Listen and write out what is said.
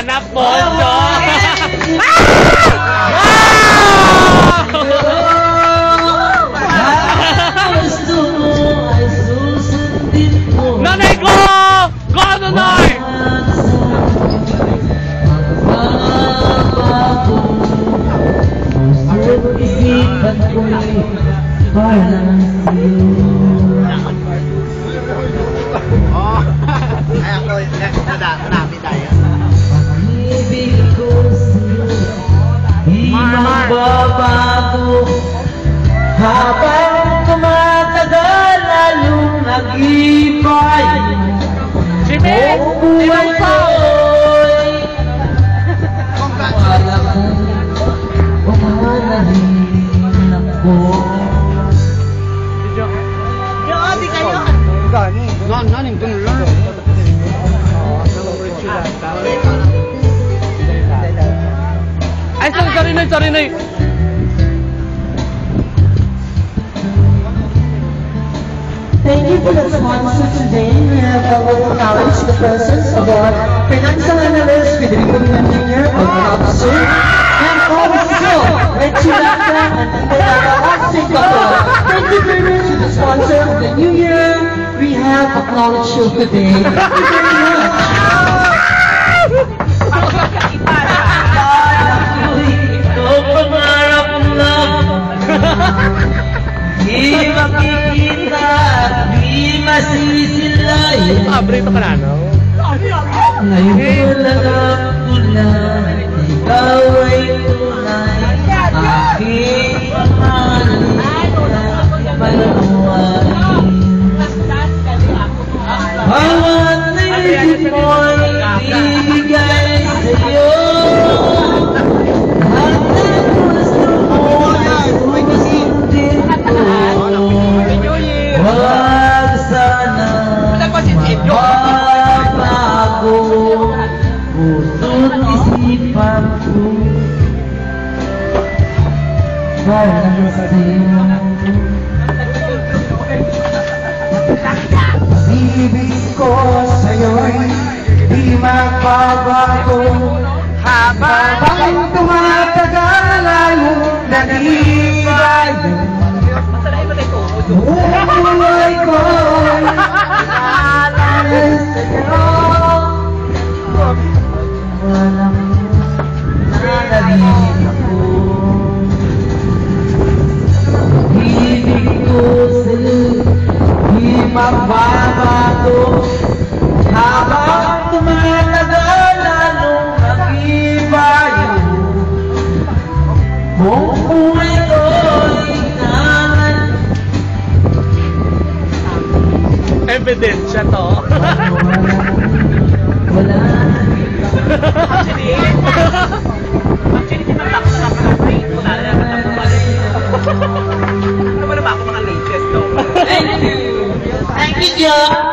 Hanap Poncho! Nanay ko! Go, nanay! Namin tayo. Magbabago habang tumatagal lalong nag-ibay. Buhay ko'y wala kong umanahin ako. Di kayo. Nanin doon lang. Ay, sorry na. Thank you for the sponsor today. We have acknowledge the presence of our financial analyst, Federico Engineer, officer, and also Reggie Lacta and Singapore. Thank you very much to the sponsor of the New Year. We have acknowledged you today. Thank you very much. Di makikita, di masisilay. Abrito ka na, no? Ngayon ko lang, ikaw ay tunay. Aking pangalan, palamuay. Bawat naisip mo'y ibigay sa'yo. Wag sana mababago puso't isipan ko para sa'yo. Ibig ko sa'yo'y di magbabago habang tumatagal lalong nag-ibay. Buhay ko'y alay sa'yo. Walang nanarin ako. Ibig ko sa'yo di magbabago habang tumatagal lalong nag-ibay. Buong buhay ko'y Ebidensya to. Wala. Actually, tinatapos na ako ko na ano ba ako mga latest, no? Thank you. Thank you, Joe.